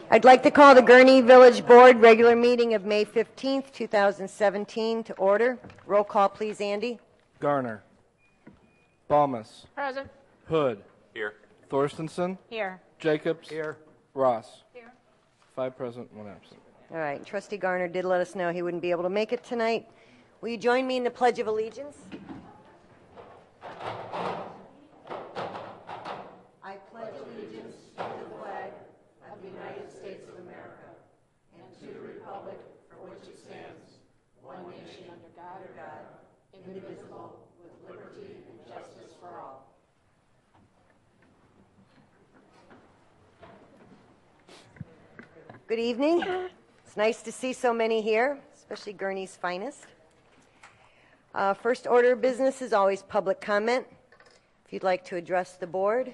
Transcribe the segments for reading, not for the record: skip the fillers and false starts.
I'd like to call the Gurnee Village Board regular meeting of May 15th, 2017 to order. Roll call, please, Andy. Garner. Balmas. Present. Hood. Here. Thorstensen. Here. Jacobs. Here. Ross. Here. 5 present, 1 absent. All right, Trustee Garner did let us know he wouldn't be able to make it tonight. Will you join me in the Pledge of Allegiance? I pledge allegiance to the flag of the United States of America and to the republic for which it stands, one nation under God, indivisible, with liberty and justice for all. Good evening. It's nice to see so many here, especially Gurnee's finest. First order of business is always public comment. If you'd like to address the board,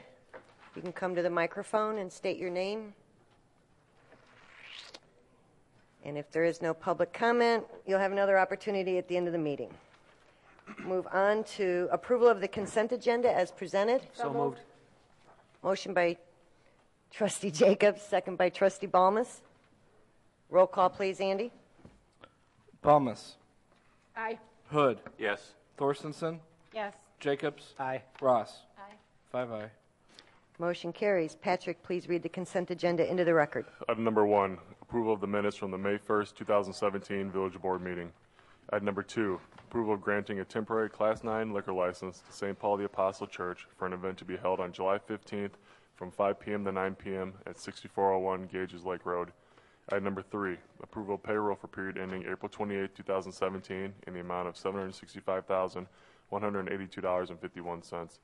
you can come to the microphone and state your name. And if there is no public comment, you'll have another opportunity at the end of the meeting. Move on to approval of the consent agenda as presented. So moved. Motion by Trustee Jacobs, second by Trustee Balmas. Roll call, please, Andy. Balmas. Aye. Hood. Yes. Thorstensen. Yes. Jacobs. Aye. Ross. Aye. 5 aye. Motion carries. Patrick, please read the consent agenda into the record. Item number 1, approval of the minutes from the May 1st, 2017 Village Board meeting. Item number 2, approval of granting a temporary Class 9 liquor license to St. Paul the Apostle Church for an event to be held on July 15th from 5 p.m. to 9 p.m. at 6401 Gages Lake Road. Item number 3, approval of payroll for period ending April 28, 2017 in the amount of $765,182.51.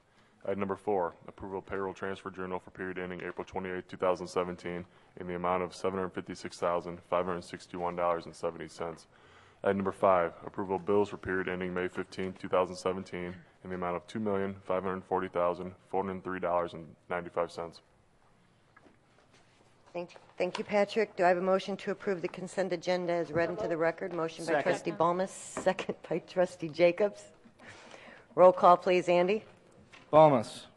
Item number 4, approval of payroll transfer journal for period ending April 28, 2017 in the amount of $756,561.70. Item number 5, approval of bills for period ending May 15, 2017 in the amount of $2,540,403.95. Thank you, Patrick. Do I have a motion to approve the consent agenda as read into the record? Motion by Trustee Balmas, second by Trustee Jacobs. Roll call, please, Andy. Balmas.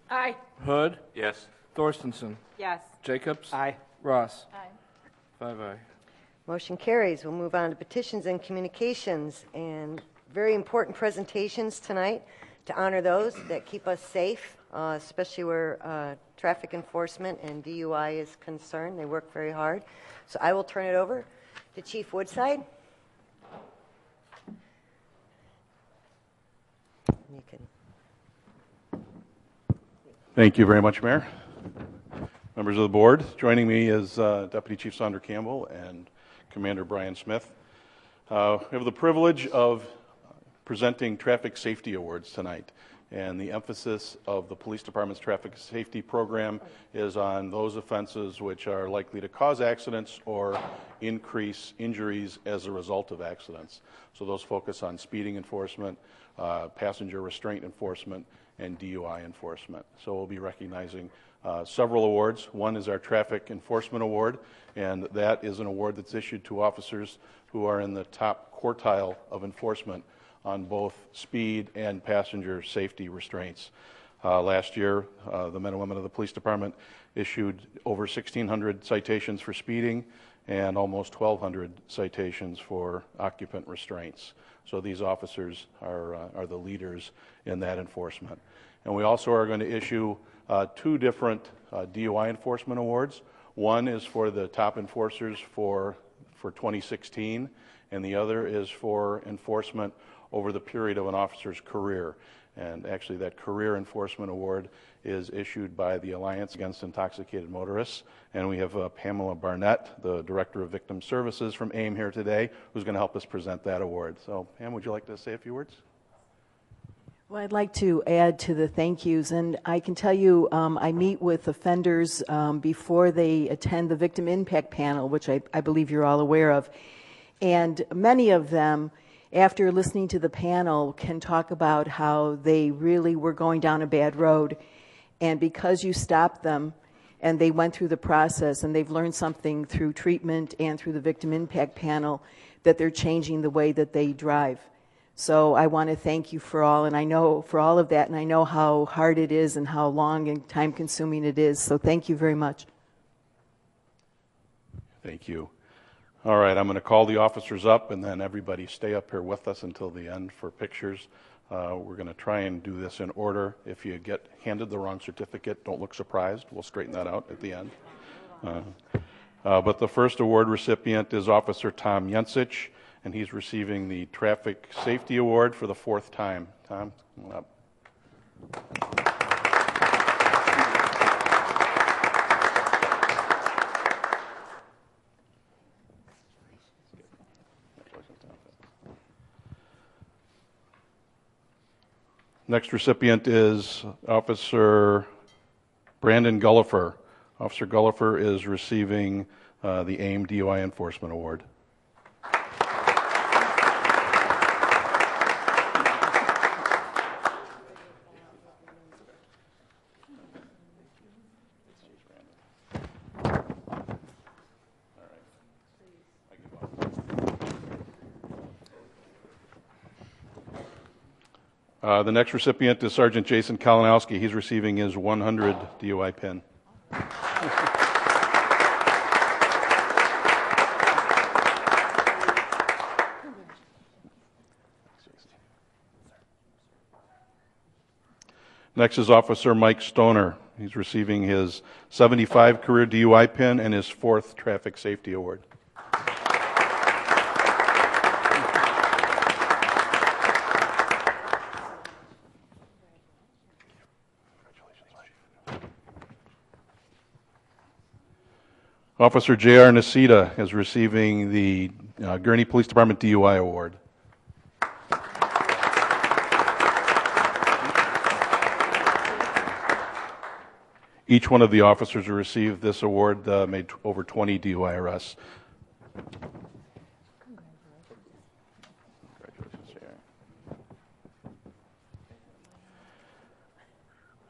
Aye. Hood. Yes. Thorstensen. Yes. Jacobs. Aye. Ross. Aye. 5 aye. Motion carries. We'll move on to petitions and communications, and very important presentations tonight to honor those that keep us safe, especially where traffic enforcement and DUI is concerned. They work very hard. So I will turn it over to Chief Woodside. You can. Thank you very much, Mayor. Members of the board, joining me is Deputy Chief Saundra Campbell and Commander Brian Smith. We have the privilege of presenting traffic safety awards tonight, and the emphasis of the police department's traffic safety program is on those offenses which are likely to cause accidents or increase injuries as a result of accidents. So those focus on speeding enforcement, passenger restraint enforcement, and DUI enforcement. So we'll be recognizing several awards. One is our Traffic Enforcement Award, and that is an award that's issued to officers who are in the top quartile of enforcement on both speed and passenger safety restraints. Last year, the men and women of the police department issued over 1,600 citations for speeding and almost 1,200 citations for occupant restraints. So these officers are the leaders in that enforcement. And we also are going to issue 2 different DUI enforcement awards. One is for the top enforcers for 2016, and the other is for enforcement over the period of an officer's career. And actually that career enforcement award is issued by the Alliance Against Intoxicated Motorists. And we have Pamela Barnett, the Director of Victim Services from AIM here today, who's going to help us present that award. So Pam, would you like to say a few words? Well, I'd like to add to the thank yous, and I can tell you I meet with offenders before they attend the Victim Impact Panel, which I believe you're all aware of, and many of them, after listening to the panel, can talk about how they really were going down a bad road, and because you stopped them and they went through the process and they've learned something through treatment and through the Victim Impact Panel, that they're changing the way that they drive. So I want to thank you for all, and I know for all of that, and I know how hard it is and how long and time-consuming it is. So thank you very much. Thank you. All right, I'm going to call the officers up, and then everybody stay up here with us until the end for pictures. We're going to try and do this in order. If you get handed the wrong certificate, don't look surprised. We'll straighten that out at the end. But the first award recipient is Officer Tom Yensich, and he's receiving the Traffic Safety Award for the 4th time. Tom, come on up. Next recipient is Officer Brandon Gullifer. Officer Gullifer is receiving the AIM DUI Enforcement Award. The next recipient is Sergeant Jason Kalinowski. He's receiving his 100 DUI pin. Next is Officer Mike Stoner. He's receiving his 75 career DUI pin and his 4th Traffic Safety Award. Officer J.R. Nasita is receiving the Gurnee Police Department DUI Award. Each one of the officers who received this award made over 20 DUI arrests. Congratulations, J.R.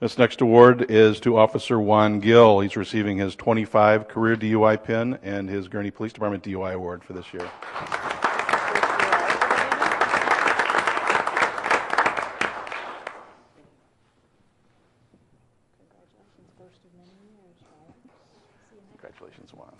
This next award is to Officer Juan Gill. He's receiving his 25 career DUI pin and his Gurnee Police Department DUI award for this year. Congratulations, Juan.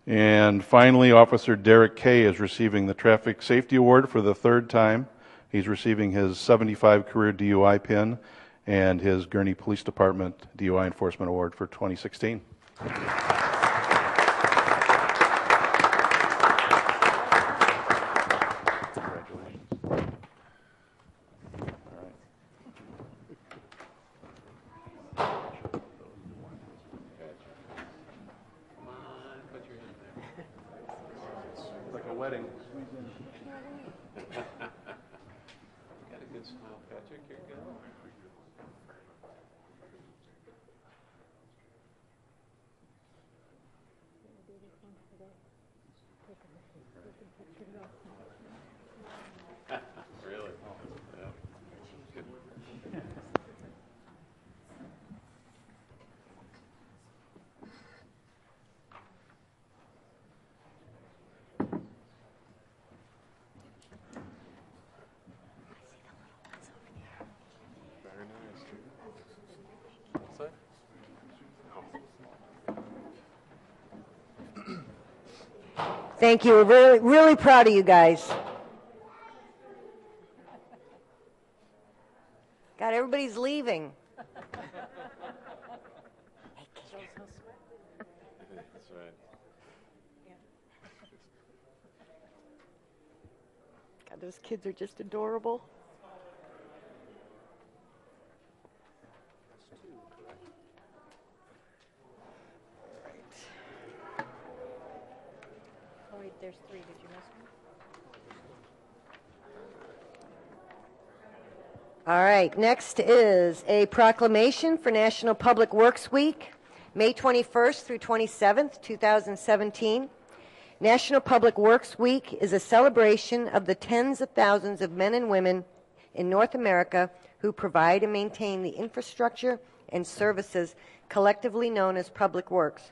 And finally, Officer Derek Kay is receiving the Traffic Safety Award for the 3rd time. He's receiving his 75 career DUI pin and his Gurnee Police Department DUI Enforcement Award for 2016. Like a wedding. Got a good smile, Patrick. You're good. Really? Yeah. Good. Very nice. What's that? Thank you. We're really, really proud of you guys. God, everybody's leaving. That's right. God, those kids are just adorable. Oh, wait, there's 3. Did you miss one? All right, next is a proclamation for National Public Works Week, May 21st through 27th, 2017. National Public Works Week is a celebration of the tens of thousands of men and women in North America who provide and maintain the infrastructure and services collectively known as public works.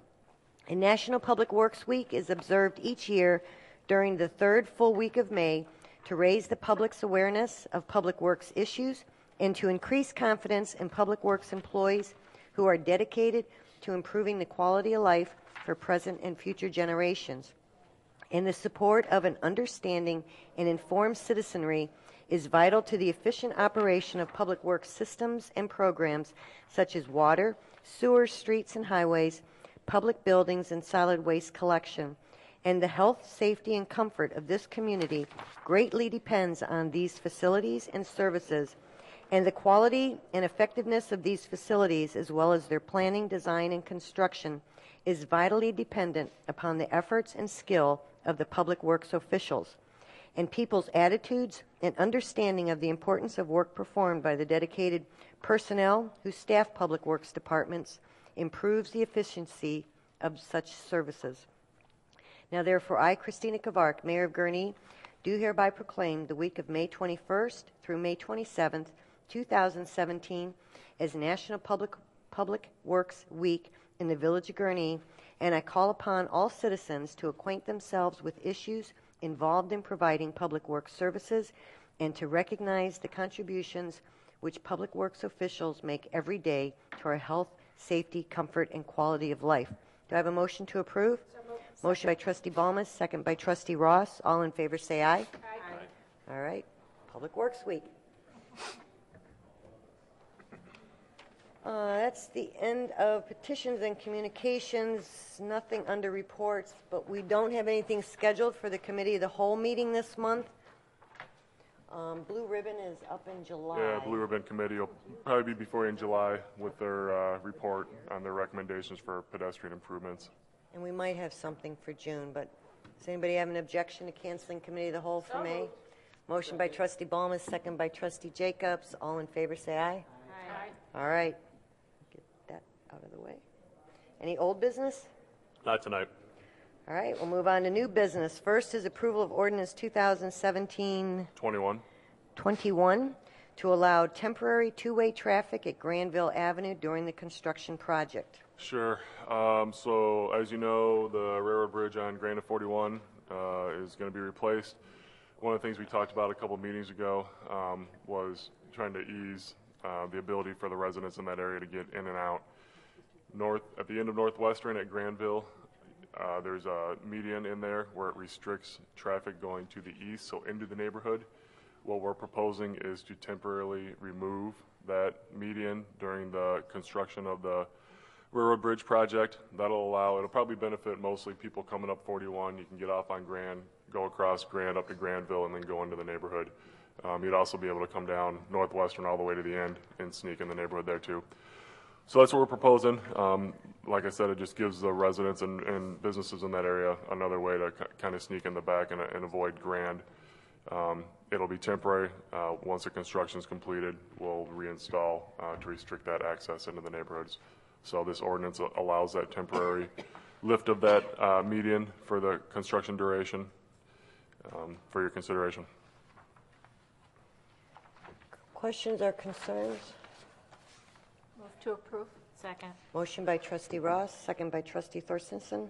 A National Public Works Week is observed each year during the third full week of May to raise the public's awareness of public works issues and to increase confidence in public works employees who are dedicated to improving the quality of life for present and future generations. And the support of an understanding and informed citizenry is vital to the efficient operation of public works systems and programs such as water, sewers, streets and highways, public buildings, and solid waste collection. And the health, safety, and comfort of this community greatly depends on these facilities and services, and the quality and effectiveness of these facilities, as well as their planning, design, and construction, is vitally dependent upon the efforts and skill of the public works officials. And people's attitudes and understanding of the importance of work performed by the dedicated personnel who staff public works departments improves the efficiency of such services. Now, therefore, I, Christina Kavark, Mayor of Gurnee, do hereby proclaim the week of May 21st through May 27th, 2017, as National Public Works Week in the Village of Gurnee, and I call upon all citizens to acquaint themselves with issues involved in providing public works services and to recognize the contributions which public works officials make every day to our health, safety, comfort, and quality of life. Do I have a motion to approve? Motion by Trustee Balmas, second by Trustee Ross. All in favor say aye. Aye. All right. Public Works Week. That's the end of petitions and communications. Nothing under reports, but we don't have anything scheduled for the Committee of the Whole meeting this month. Blue Ribbon is up in July. Yeah, Blue Ribbon Committee will probably be before you in July with their report on their recommendations for pedestrian improvements. And we might have something for June, but does anybody have an objection to canceling Committee of the Whole for May? Motion by Trustee Balmas, second by Trustee Jacobs. All in favor say aye. Aye. All right. Get that out of the way. Any old business? Not tonight. All right, we'll move on to new business. First is approval of ordinance 2017-21 to allow temporary two-way traffic at Granville Avenue during the construction project. Sure. So as you know, the railroad bridge on Granite 41 is going to be replaced. One of the things we talked about a couple meetings ago was trying to ease the ability for the residents in that area to get in and out. At the end of Northwestern at Granville, there's a median in there where it restricts traffic going to the east, so into the neighborhood. What we're proposing is to temporarily remove that median during the construction of the railroad bridge project. It'll probably benefit mostly people coming up 41. You can get off on Grand, go across Grand up to Granville, and then go into the neighborhood. You'd also be able to come down Northwestern all the way to the end and sneak in the neighborhood there too. So that's what we're proposing. Like I said, it just gives the residents and businesses in that area another way to kind of sneak in the back and avoid Grand. It'll be temporary. Once the construction is completed, we'll reinstall to restrict that access into the neighborhoods. So this ordinance allows that temporary lift of that median for the construction duration for your consideration. Questions or concerns? Move to approve. Second. Motion by Trustee Ross, second by Trustee Thorstensen.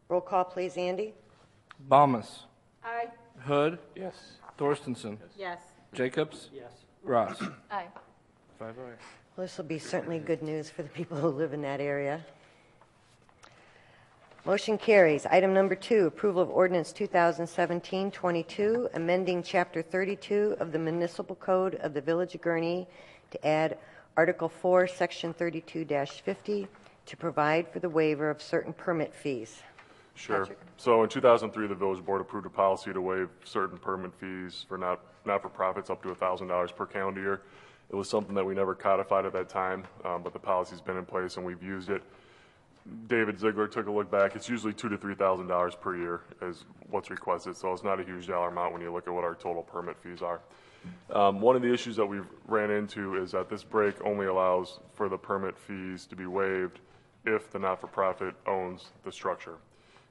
Roll call, please, Andy. Balmas. Aye. Hood. Yes. Thorstensen. Yes. Jacobs. Yes. Ross. Aye. 5-0. Well, this will be certainly good news for the people who live in that area. Motion carries. Item number 2, approval of ordinance 2017-22, amending Chapter 32 of the Municipal Code of the Village of Gurnee to add Article 4, Section 32-50 to provide for the waiver of certain permit fees. Sure. Patrick. So in 2003, the village board approved a policy to waive certain permit fees for not-for-profits up to $1,000 per calendar year. It was something that we never codified at that time, but the policy's been in place and we've used it. David Ziegler took a look back. It's usually $2,000 to $3,000 per year is what's requested, so it's not a huge dollar amount when you look at what our total permit fees are. One of the issues that we've ran into is that this break only allows for the permit fees to be waived if the not-for-profit owns the structure.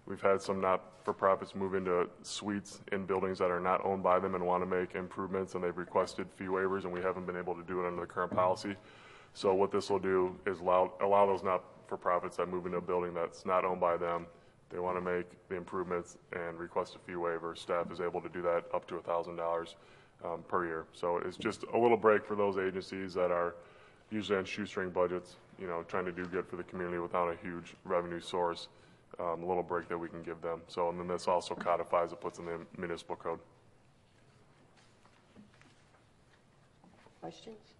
We've had some not-for-profits move into suites in buildings that are not owned by them and want to make improvements, and they've requested fee waivers, and we haven't been able to do it under the current policy. So what this will do is allow those not-for-profits not-for-profits that move into a building that's not owned by them. They want to make the improvements and request a fee waiver. Staff is able to do that up to $1,000 per year. So it's just a little break for those agencies that are usually on shoestring budgets, you know, trying to do good for the community without a huge revenue source. A little break that we can give them. So, and then this also codifies it, puts in the municipal code. Questions?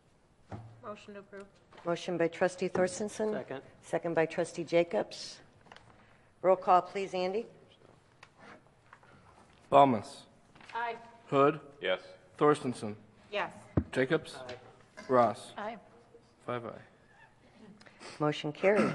Motion to approve. Motion by trustee Thorstensen. Second. Second by trustee Jacobs. Roll call, please, Andy. Balmas. Aye. Hood. Yes. Thorstensen. Yes. Jacobs. Aye. Ross. Aye. 5 ayes. Motion carries.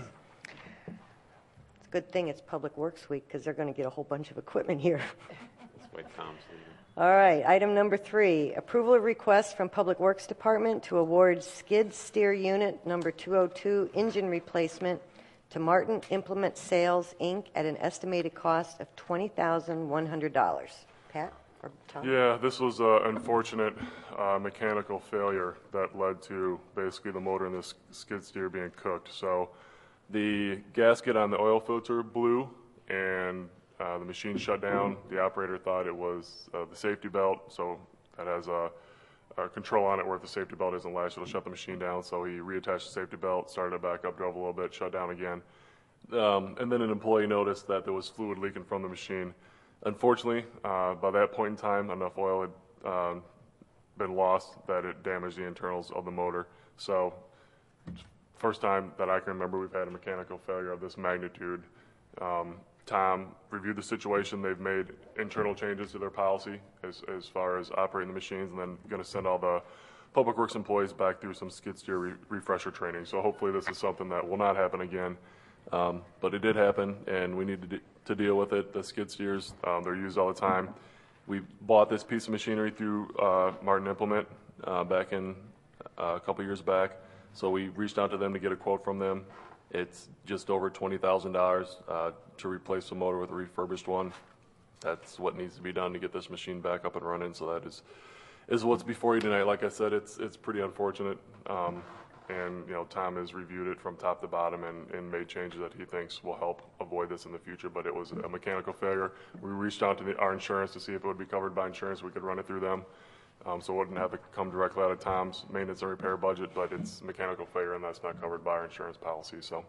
It's a good thing it's Public Works Week because they're going to get a whole bunch of equipment here. That's why Tom's leaving. All right, item number 3, approval of request from Public Works Department to award skid steer unit number 202 engine replacement to Martin Implement Sales, Inc. at an estimated cost of $20,100. Pat or Tom? Yeah, this was an unfortunate mechanical failure that led to basically the motor in this skid steer being cooked. So the gasket on the oil filter blew and the machine shut down. The operator thought it was the safety belt, so that has a control on it where if the safety belt isn't latched, it'll shut the machine down. So he reattached the safety belt, started it back up, drove a little bit, shut down again. And then an employee noticed that there was fluid leaking from the machine. Unfortunately, by that point in time, enough oil had been lost that it damaged the internals of the motor. So first time that I can remember we've had a mechanical failure of this magnitude. Tom reviewed the situation. They've made internal changes to their policy as far as operating the machines, and then going to send all the Public Works employees back through some skid steer refresher training. So hopefully this is something that will not happen again. But it did happen, and we need to deal with it. The skid steers, they're used all the time. We bought this piece of machinery through Martin Implement back in a couple years back. So we reached out to them to get a quote from them. It's just over $20,000 to replace the motor with a refurbished one. That's what needs to be done to get this machine back up and running. So that is what's before you tonight. Like I said, it's pretty unfortunate. And you know, Tom has reviewed it from top to bottom and made changes that he thinks will help avoid this in the future. But it was a mechanical failure. We reached out to our insurance to see if it would be covered by insurance. We could run it through them. So it wouldn't have to come directly out of Tom's maintenance and repair budget, but it's mechanical failure, and that's not covered by our insurance policy. So,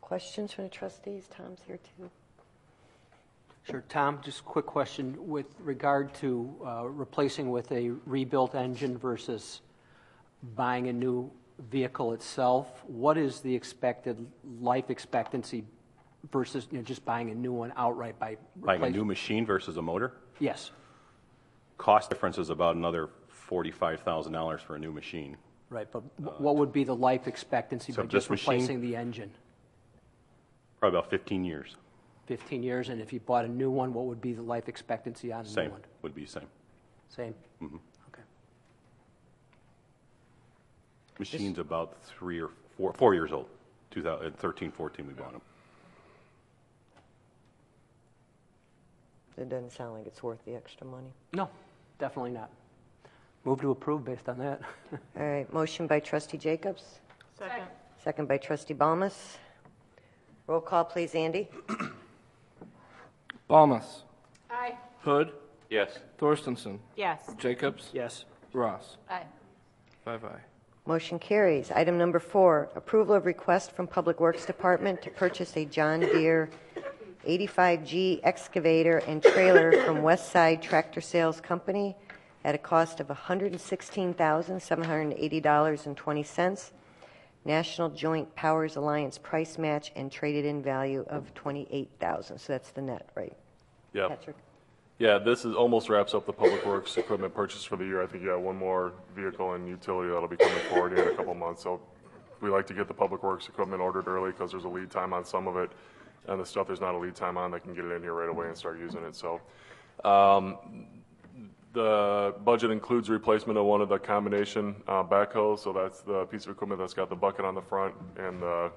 Questions from the trustees? Tom's here too. Sure. Tom, just a quick question with regard to replacing with a rebuilt engine versus buying a new vehicle itself. What is the expected life expectancy versus just buying a new one outright by Buying a new machine versus a motor? Yes. Cost difference is about another $45,000 for a new machine. Right, but what would be the life expectancy So by this just machine? replacing the engine? Probably about 15 years. 15 years, and if you bought a new one, what would be the life expectancy on a new Same, one? would be same. Same? Okay. Machine's about 4 years old. 2013, 14 we bought them. It doesn't sound like it's worth the extra money. No, definitely not. Move to approve based on that. All right, motion by trustee Jacobs, Second. second by trustee Balmas. Roll call, please, Andy. Balmas. Aye. Hood. Yes. Thorstensen. Yes. Jacobs. Yes. Ross. Aye. 5 ayes. Motion carries. Item number 4, approval of request from Public Works Department to purchase a John Deere 85G excavator and trailer from West Side Tractor Sales Company at a cost of $116,780.20. National Joint Powers Alliance price match and traded-in value of $28,000. So that's the net, right? yeah. Patrick? Yeah, this is almost wraps up the Public Works equipment purchase for the year. I think you have one more vehicle and utility that'll be coming forward here in a couple months. So we like to get the Public Works equipment ordered early because there's a lead time on some of it. And the stuff there's not a lead time on, they can get it in here right away and start using it. So the budget includes replacement of one of the combination backhoes. So that's the piece of equipment that's got the bucket on the front and the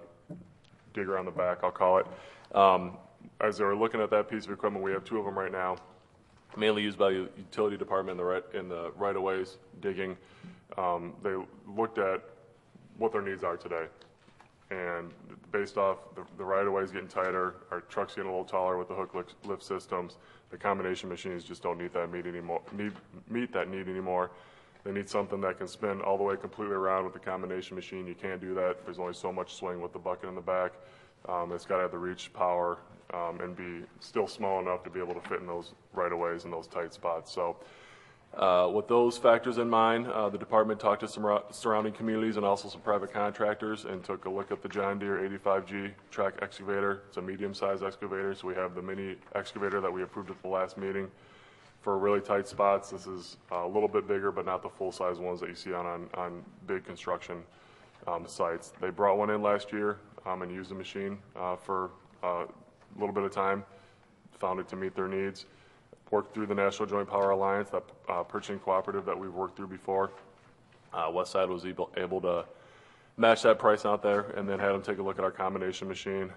digger on the back, I'll call it. As they were looking at that piece of equipment, we have 2 of them right now, mainly used by the utility department in the right-of-ways digging. They looked at what their needs are today. And based off the right-of-ways getting tighter, our trucks getting a little taller with the hook lift systems, the combination machines just don't meet that need anymore. They need something that can spin all the way completely around with the combination machine. You can't do that. There's only so much swing with the bucket in the back. It's got to have the reach, power, and be still small enough to be able to fit in those right-of-ways and those tight spots. So with those factors in mind, the department talked to some surrounding communities and also some private contractors and took a look at the John Deere 85G track excavator. It's a medium-sized excavator, so we have the mini excavator that we approved at the last meeting. For really tight spots, this is a little bit bigger, but not the full-size ones that you see on big construction sites. They brought one in last year and used the machine for a little bit of time, found it to meet their needs. Worked through the National Joint Power Alliance, that purchasing cooperative that we've worked through before. Westside was able to match that price out there, and then had them take a look at our combination machine,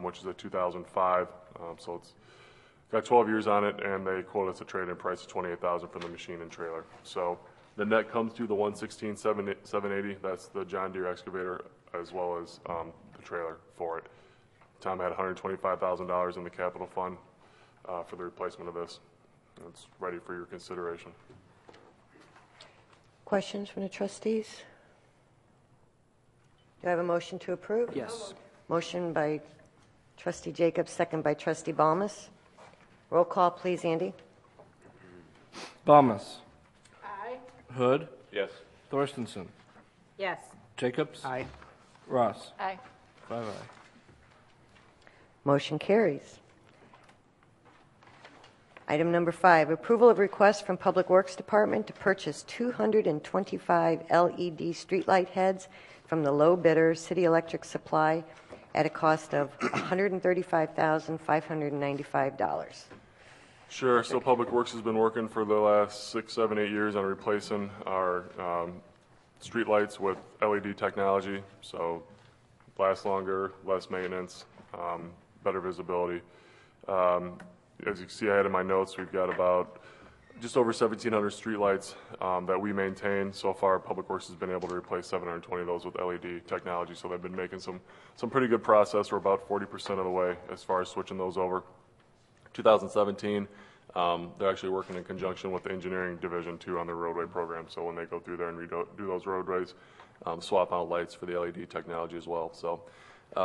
which is a 2005. So it's got 12 years on it, and they quoted us a trade-in price of $28,000 for the machine and trailer. So the net comes to the $116,780. That's the John Deere excavator as well as the trailer for it. Tom had $125,000 in the capital fund for the replacement of this. It's ready for your consideration. Questions from the trustees? Do I have a motion to approve? Yes. Motion by trustee Jacobs, second by trustee Balmas. Roll call, please, Andy. Balmas. Aye. Hood. Yes. Thorstensen. Yes. Jacobs. Aye. Ross. Aye. 5 ayes. Motion carries. Item number 5, approval of request from Public Works Department to purchase 225 LED streetlight heads from the low bidder, City Electric Supply, at a cost of $135,595. Sure. So Public Works has been working for the last 6, 7, 8 years on replacing our street lights with LED technology. So last longer, less maintenance, better visibility. As you can see, I had in my notes, we've got about just over 1,700 streetlights that we maintain. So far, Public Works has been able to replace 720 of those with LED technology. So they've been making some pretty good process. We're about 40% of the way as far as switching those over. 2017, they're actually working in conjunction with the engineering division too on their roadway program. So when they go through there and do those roadways, swap out lights for the LED technology as well. So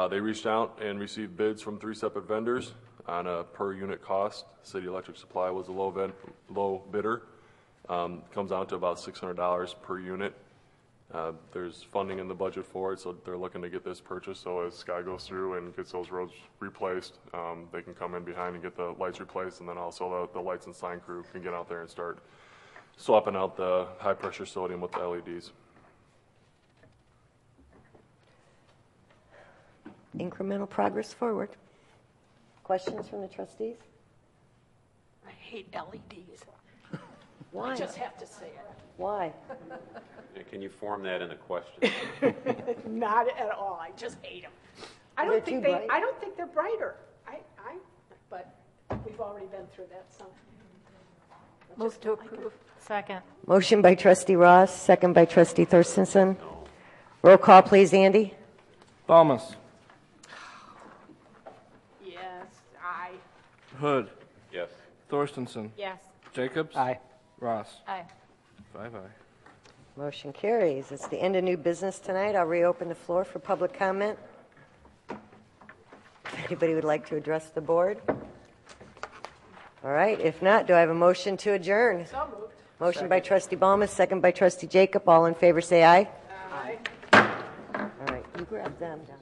they reached out and received bids from 3 separate vendors on a per unit cost. City Electric Supply was a low bidder. Comes out to about $600 per unit. There's funding in the budget for it, so they're looking to get this purchased. So as Sky goes through and gets those roads replaced, they can come in behind and get the lights replaced, and then also the lights and sign crew can get out there and start swapping out the high pressure sodium with the LEDs. Incremental progress forward. Questions from the trustees? I hate LEDs. Why? I just have to say it. Why? And can you form that in a question? Not at all. I just hate them. I They're don't think too bright? I don't think they're brighter. But we've already been through that. So. Move to approve. Second. Motion by trustee Ross, second by trustee Thorstensen. Roll call, please, Andy. Balmas. Yes. Aye. Hood. Yes. Thorstensen. Yes. Jacobs. Aye. Ross. Aye. 5 ayes. Motion carries. It's the end of new business tonight. I'll reopen the floor for public comment. If anybody would like to address the board. All right. If not, do I have a motion to adjourn? So moved. Motion by trustee Balmas, second by trustee Jacob. All in favor say aye. Aye. All right. You grab them down.